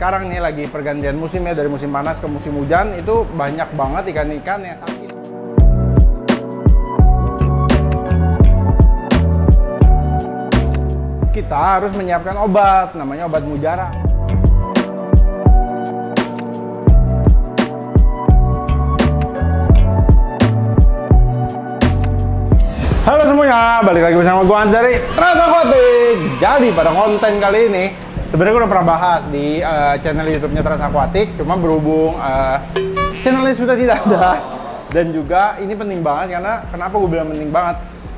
sekarang nih lagi pergantian musim ya, dari musim panas ke musim hujan, itu banyak banget ikan-ikan yang sakit. Kita harus menyiapkan obat, namanya obat mujara. Halo semuanya, balik lagi bersama gue Hans dari Rasa Aquatic. Jadi pada konten kali ini sebenarnya gue udah pernah bahas di channel YouTube-nya Rasa Aquatic, cuma berhubung channelnya sudah tidak ada. Dan juga ini penting banget, karena kenapa gue bilang penting banget?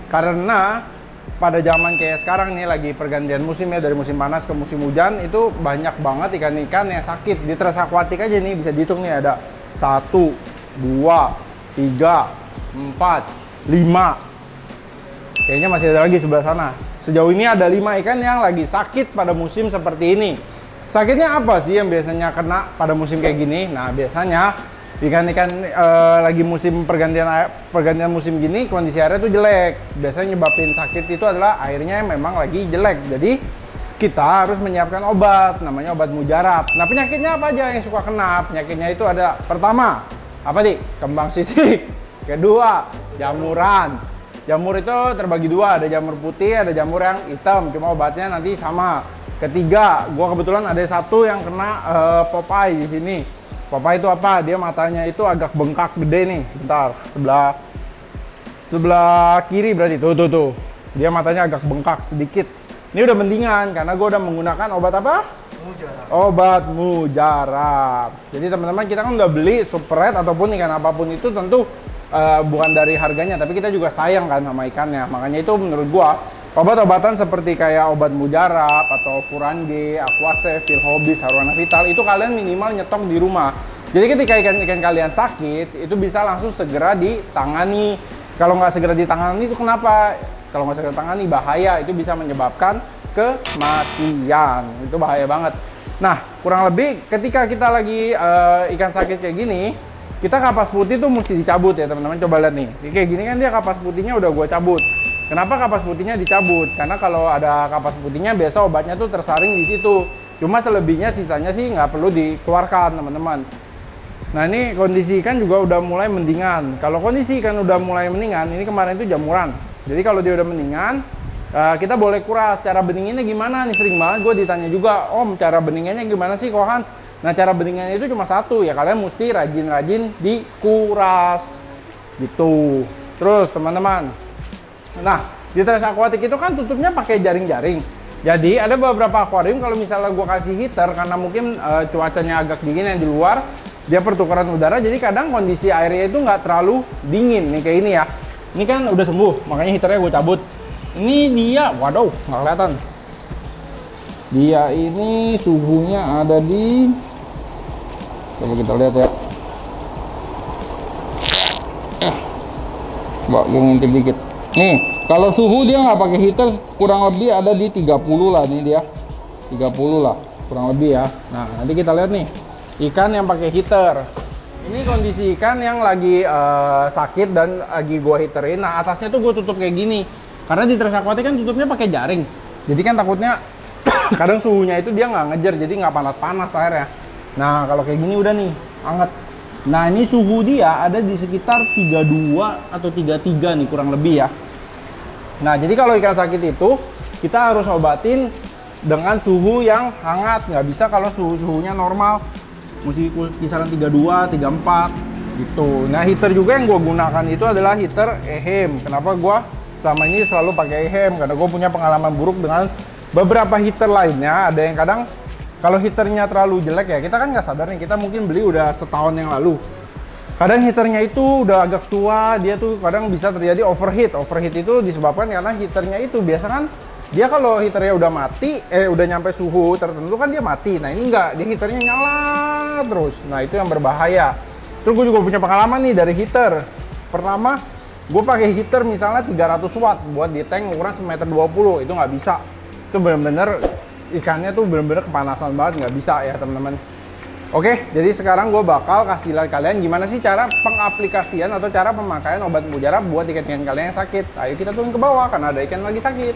Karena pada zaman kayak sekarang nih lagi pergantian musim ya, dari musim panas ke musim hujan, itu banyak banget ikan-ikan yang sakit. Di Rasa Aquatic aja nih bisa dihitung nih, ada 1, 2, 3, 4, 5. Kayaknya masih ada lagi sebelah sana. Sejauh ini ada 5 ikan yang lagi sakit pada musim seperti ini. Sakitnya apa sih yang biasanya kena pada musim kayak gini? Nah, biasanya ikan-ikan lagi musim pergantian musim gini, kondisi airnya tuh jelek. Biasanya nyebabin sakit itu adalah airnya yang memang lagi jelek. Jadi kita harus menyiapkan obat, namanya obat mujarab. Nah, penyakitnya apa aja yang suka kena? Penyakitnya itu ada, pertama, apa nih? Kembang sisik. Kedua, jamuran. Jamur itu terbagi dua, ada jamur putih, ada jamur yang hitam, cuma obatnya nanti sama. Ketiga, gua kebetulan ada satu yang kena Popeye di sini. Popeye itu apa? Dia matanya itu agak bengkak gede nih. Bentar, sebelah kiri berarti tuh. Dia matanya agak bengkak sedikit. Ini udah mendingan karena gua udah menggunakan obat apa? Mujarab. Obat mujarab. Jadi teman-teman, kita kan udah beli super red ataupun ikan apapun itu tentu bukan dari harganya, tapi kita juga sayang kan sama ikannya. Makanya itu menurut gua obat-obatan seperti kayak obat mujarab atau Furange, Aquasafe, Philhobis, Arowana Vital itu kalian minimal nyetok di rumah. Jadi ketika ikan-ikan kalian sakit itu bisa langsung segera ditangani. Kalau nggak segera ditangani itu kenapa? Kalau nggak segera ditangani bahaya, itu bisa menyebabkan kematian. Itu bahaya banget. Nah, kurang lebih ketika kita lagi ikan sakit kayak gini, kita kapas putih tuh mesti dicabut ya teman-teman. Coba lihat nih, kayak gini kan dia kapas putihnya udah gue cabut. Kenapa kapas putihnya dicabut? Karena kalau ada kapas putihnya biasa obatnya tuh tersaring di situ. Cuma selebihnya sisanya sih nggak perlu dikeluarkan teman-teman. Nah, ini kondisi ikan juga udah mulai mendingan. Kalau kondisi ikan udah mulai mendingan, ini kemarin itu jamuran. Jadi kalau dia udah mendingan, kita boleh kuras. Cara beninginnya gimana nih? Sering banget gue ditanya juga, Om, cara beninginnya gimana sih kok Hans? Nah, cara beningannya itu cuma satu ya, kalian mesti rajin-rajin dikuras gitu. Terus teman-teman, nah di Rasa Aquatic itu kan tutupnya pakai jaring-jaring. Jadi ada beberapa akuarium kalau misalnya gue kasih heater, karena mungkin cuacanya agak dingin yang di luar, dia pertukaran udara, jadi kadang kondisi airnya itu nggak terlalu dingin nih kayak ini ya. Ini kan udah sembuh, makanya heaternya gue cabut. Ini dia, waduh nggak kelihatan. Dia ini suhunya ada di, coba kita lihat ya. Coba gue ngintip dikit. Nih, kalau suhu dia nggak pakai heater, kurang lebih ada di 30 lah nih dia. 30 lah, kurang lebih ya. Nah, nanti kita lihat nih, ikan yang pakai heater. Ini kondisi ikan yang lagi sakit dan lagi gue heaterin. Nah, atasnya tuh gue tutup kayak gini. Karena di Rasa Aquatic kan tutupnya pakai jaring. Jadi kan takutnya kadang suhunya itu dia nggak ngejar, jadi nggak panas-panas airnya. Nah, kalau kayak gini udah nih, hangat. Nah, ini suhu dia ada di sekitar 32 atau 33 nih kurang lebih ya. Nah, jadi kalau ikan sakit itu, kita harus obatin dengan suhu yang hangat. Nggak bisa kalau suhunya normal. Mesti kisaran 32, 34 gitu. Nah, heater juga yang gue gunakan itu adalah heater EHEM. Kenapa gue selama ini selalu pakai EHEM? Karena gue punya pengalaman buruk dengan beberapa heater lainnya. Ada yang kadang kalau heaternya terlalu jelek ya, kita kan nggak sadar nih, kita mungkin beli udah setahun yang lalu. Kadang heaternya itu udah agak tua, dia tuh kadang bisa terjadi overheat. Overheat itu disebabkan karena heaternya itu biasa kan, dia kalau heaternya udah mati, udah nyampe suhu tertentu kan dia mati. Nah, ini enggak, dia heaternya nyala terus. Nah, itu yang berbahaya. Terus gue juga punya pengalaman nih dari heater. Pertama, gue pakai heater misalnya 300 watt buat di tank ukuran 1,20 m, itu nggak bisa. Itu bener-bener ikannya tuh bener-bener kepanasan banget, nggak bisa ya teman-teman. Oke, jadi sekarang gue bakal kasih lihat kalian gimana sih cara pengaplikasian atau cara pemakaian obat mujarab buat ikan-ikan kalian yang sakit. Ayo kita turun ke bawah karena ada ikan lagi sakit.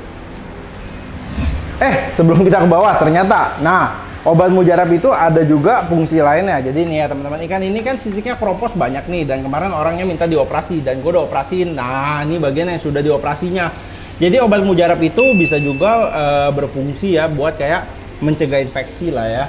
Sebelum kita ke bawah ternyata, nah obat mujarab itu ada juga fungsi lainnya. Jadi nih ya teman-teman, ikan ini kan sisiknya keropos banyak nih, dan kemarin orangnya minta dioperasi dan gue udah operasiin. Nah, ini bagian yang sudah dioperasinya. Jadi obat mujarab itu bisa juga berfungsi ya buat kayak mencegah infeksi lah ya.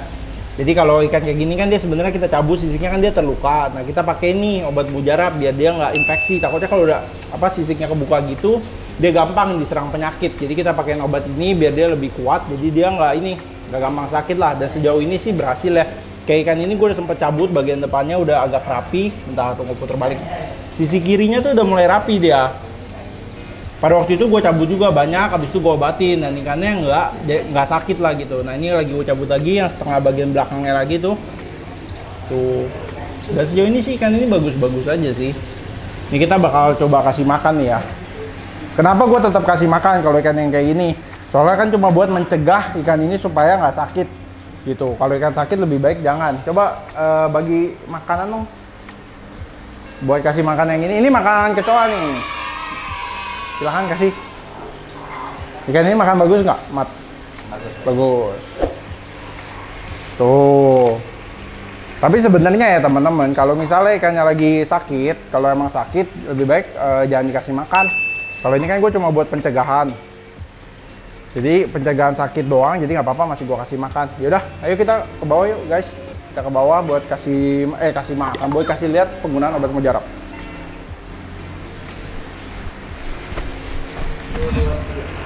Jadi kalau ikan kayak gini kan dia sebenarnya kita cabut sisiknya kan dia terluka. Nah, kita pakai nih obat mujarab biar dia nggak infeksi. Takutnya kalau udah sisiknya kebuka gitu, dia gampang diserang penyakit. Jadi kita pakein obat ini biar dia lebih kuat. Jadi dia nggak gampang sakit lah. Dan sejauh ini sih berhasil ya. Kayak ikan ini gue udah sempet cabut bagian depannya udah agak rapi. Bentar, tunggu puter balik. Sisi kirinya tuh udah mulai rapi dia. Pada waktu itu gue cabut juga banyak, habis itu gue obatin dan ikannya nggak sakit lah gitu. Nah, ini lagi gue cabut lagi yang setengah bagian belakangnya lagi tuh. Dan sejauh ini sih ikan ini bagus-bagus aja sih. Ini kita bakal coba kasih makan nih ya. Kenapa gue tetap kasih makan kalau ikan yang kayak gini? Soalnya kan cuma buat mencegah ikan ini supaya nggak sakit gitu. Kalau ikan sakit lebih baik jangan. Coba bagi makanan dong. Buat kasih makan yang ini makanan kecoa nih. Silahkan kasih. Ikan ini makan bagus nggak, Mat? Bagus. Tuh. Tapi sebenarnya ya teman-teman, kalau misalnya ikannya lagi sakit, kalau emang sakit lebih baik jangan dikasih makan. Kalau ini kan gue cuma buat pencegahan. Jadi pencegahan sakit doang, jadi nggak apa-apa masih gue kasih makan. Yaudah, ayo kita ke bawah yuk guys. Kita ke bawah buat kasih makan, buat kasih lihat penggunaan obat mujarab.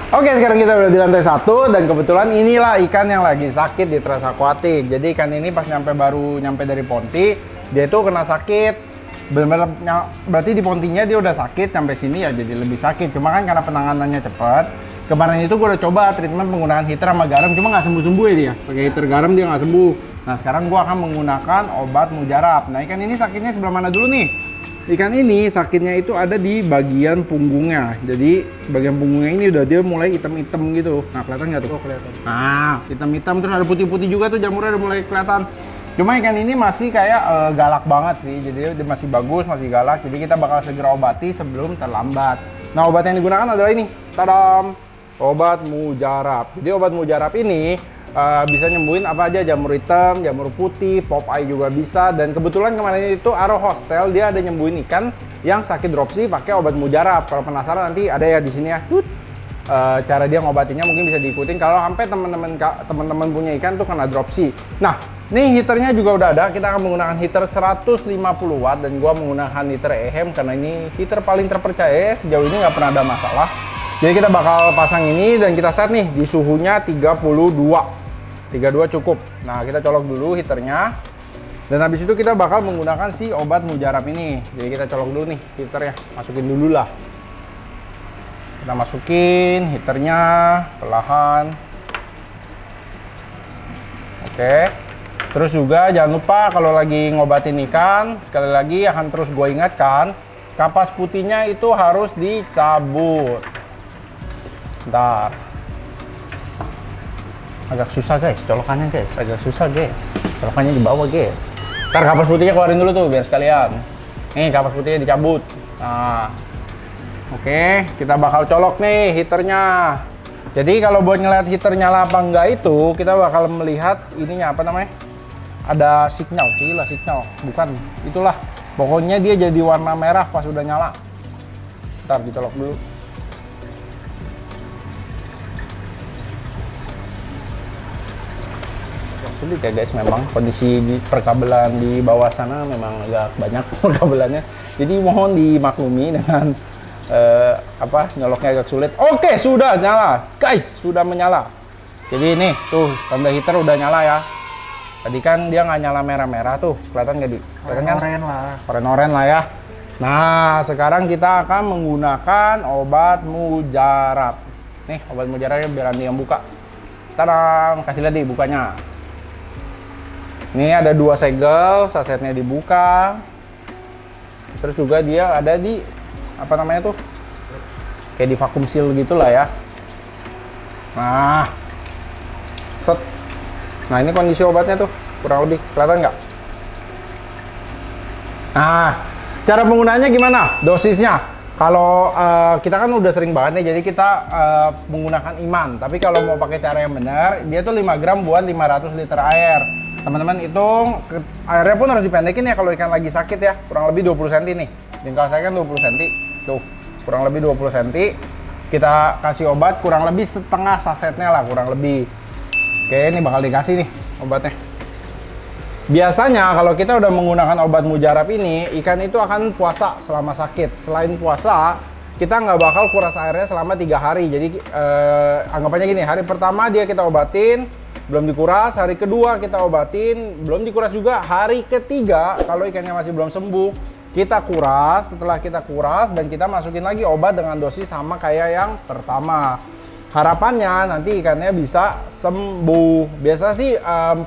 Oke, sekarang kita udah di lantai 1 dan kebetulan inilah ikan yang lagi sakit di Trans Aquatic. Jadi ikan ini pas baru nyampe dari Ponti, dia itu kena sakit. Benar-benar berarti di Pontinya dia udah sakit, sampai sini ya jadi lebih sakit. Cuma kan karena penanganannya cepat. Kemarin itu gue udah coba treatment penggunaan heater sama garam, cuma nggak sembuh-sembuh ya dia. Pakai heater garam dia nggak sembuh. Nah, sekarang gue akan menggunakan obat mujarab. Nah, ikan ini sakitnya sebelah mana dulu nih? Ikan ini sakitnya itu ada di bagian punggungnya. Jadi bagian punggungnya ini udah dia mulai hitam-hitam gitu. Nah, kelihatan nggak tuh? Oh, kelihatan. Nah, hitam-hitam terus ada putih-putih juga tuh, jamurnya udah mulai kelihatan. Cuma ikan ini masih kayak galak banget sih. Jadi dia masih bagus, masih galak. Jadi kita bakal segera obati sebelum terlambat. Nah, obat yang digunakan adalah ini. Tadam! Obat mujarab. Jadi obat mujarab ini bisa nyembuhin apa aja, jamur hitam, jamur putih, pop eye juga bisa. Dan kebetulan kemarin itu Aro Hostel dia ada nyembuhin ikan yang sakit dropsy pakai obat mujarab. Kalau penasaran nanti ada ya di sini ya. Cara dia ngobatinya mungkin bisa diikutin kalau sampai teman-teman punya ikan tuh kena dropsy. Nah, nih heaternya juga udah ada. Kita akan menggunakan heater 150 watt dan gua menggunakan heater EHEM karena ini heater paling terpercaya. Sejauh ini nggak pernah ada masalah. Jadi kita bakal pasang ini dan kita set nih di suhunya 32 cukup. Nah, kita colok dulu heaternya. Dan habis itu kita bakal menggunakan si obat mujarab ini. Jadi kita colok dulu nih heaternya. Masukin dulu lah. Kita masukin heaternya perlahan. Oke. Terus juga jangan lupa kalau lagi ngobatin ikan, sekali lagi akan terus gue ingatkan, kapas putihnya itu harus dicabut. Bentar. Agak susah guys, colokannya guys, agak susah guys. Colokannya di bawah guys. Ntar kapas putihnya keluarin dulu tuh biar sekalian. Nih kapas putihnya dicabut. Nah, oke, kita bakal colok nih heaternya. Jadi kalau buat ngeliat heater nyala apa enggak itu, kita bakal melihat ininya apa namanya? Ada signal, gila signal, bukan, itulah. Pokoknya dia jadi warna merah pas udah nyala. Ntar dicolok dulu. Sulit ya guys, memang kondisi di perkabelan di bawah sana memang agak banyak perkabelannya. Jadi mohon dimaklumi dengan nyoloknya agak sulit. Oke, sudah nyala guys, sudah menyala. Jadi ini tuh tanda heater udah nyala ya. Tadi kan dia nggak nyala merah-merah tuh, kelihatan nggak di? Kelihatan kan? Oren-oren lah ya. Nah, sekarang kita akan menggunakan obat mujarab. Nih obat mujarabnya biar Andi yang buka. Tadam, kasih lihat nih bukanya. Ini ada 2 segel, sasetnya dibuka. Terus juga dia ada di apa namanya tuh? Kayak di vakum seal gitulah ya. Nah. Set. Nah, ini kondisi obatnya tuh, kurang lebih kelihatan nggak? Nah, cara penggunaannya gimana? Dosisnya Kalau kita kan udah sering banget nih, jadi kita menggunakan iman. Tapi kalau mau pakai cara yang benar, dia tuh 5 gram buat 500 liter air. Teman-teman hitung, airnya pun harus dipendekin ya kalau ikan lagi sakit ya. Kurang lebih 20 cm nih. Jengkal saya kan 20 cm. Tuh, kurang lebih 20 cm. Kita kasih obat kurang lebih setengah sasetnya lah, kurang lebih. Oke, ini bakal dikasih nih obatnya. Biasanya kalau kita udah menggunakan obat mujarab ini, ikan itu akan puasa selama sakit. Selain puasa, kita nggak bakal kuras airnya selama 3 hari. Jadi anggapannya gini, hari pertama dia kita obatin, belum dikuras. Hari kedua kita obatin, belum dikuras juga. Hari ketiga, kalau ikannya masih belum sembuh, kita kuras. Setelah kita kuras dan kita masukin lagi obat dengan dosis sama kayak yang pertama. Harapannya nanti ikannya bisa sembuh. Biasa sih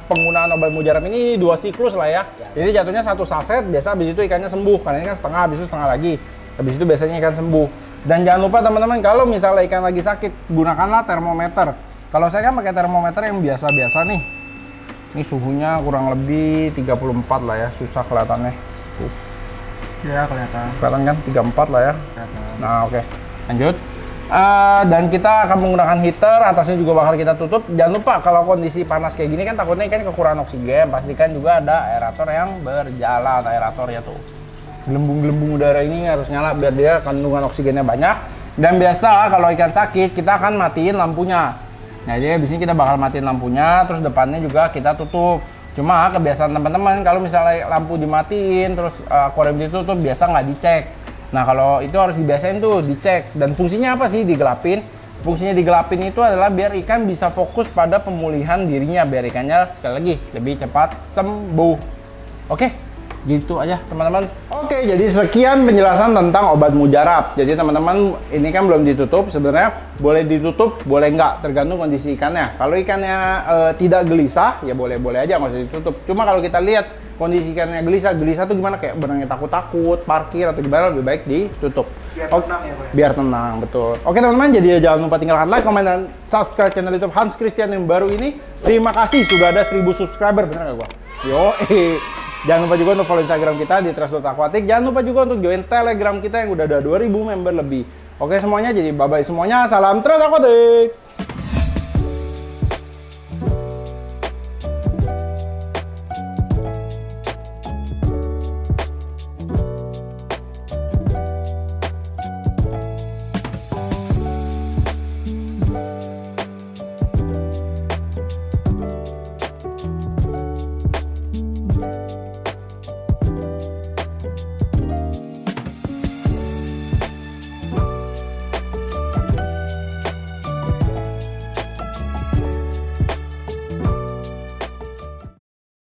penggunaan obat mujarab ini 2 siklus lah ya. Jadi jatuhnya 1 saset, biasa habis itu ikannya sembuh. Karena ini kan setengah, habis itu setengah lagi. Habis itu biasanya ikan sembuh. Dan jangan lupa teman-teman, kalau misalnya ikan lagi sakit, gunakanlah termometer. Kalau saya kan pakai termometer yang biasa-biasa nih. Ini suhunya kurang lebih 34 lah ya, susah kelihatannya. Tuh. Ya, kelihatan. Kelihatan kan? 34 lah ya. Kelihatan. Nah, oke. Lanjut. Dan kita akan menggunakan heater, atasnya juga bakal kita tutup. Jangan lupa kalau kondisi panas kayak gini kan takutnya ikan kekurangan oksigen. Pastikan juga ada aerator yang berjalan, aerator ya tuh. Gelembung-gelembung udara ini harus nyala biar dia kandungan oksigennya banyak. Dan biasa kalau ikan sakit kita akan matiin lampunya. Nah, jadi di sini kita bakal matiin lampunya, terus depannya juga kita tutup. Cuma kebiasaan teman-teman kalau misalnya lampu dimatiin terus akuarium ditutup biasa nggak dicek. Nah, kalau itu harus dibiasain tuh, dicek. Dan fungsinya apa sih digelapin? Fungsinya digelapin itu adalah biar ikan bisa fokus pada pemulihan dirinya, biar ikannya sekali lagi lebih cepat sembuh. Oke, gitu aja teman-teman. Oke, jadi sekian penjelasan tentang obat mujarab. Jadi teman-teman, ini kan belum ditutup. Sebenarnya boleh ditutup, boleh nggak, tergantung kondisi ikannya. Kalau ikannya tidak gelisah, ya boleh-boleh aja, nggak usah ditutup. Cuma kalau kita lihat kondisi ikannya gelisah tuh gimana, kayak berenangnya takut-takut, parkir atau gimana, lebih baik ditutup. Biar tenang ya, Pak. Biar tenang, betul. Oke teman-teman, jadi jangan lupa tinggalkan like, komen, dan subscribe channel YouTube Hans Christian yang baru ini. Terima kasih sudah ada 1000 subscriber, bener gak gua? Yo, jangan lupa juga untuk follow Instagram kita di @trash.aquatic. Jangan lupa juga untuk join Telegram kita yang udah ada 2000 member lebih. Oke semuanya, jadi bye-bye semuanya. Salam Trash Aquatic.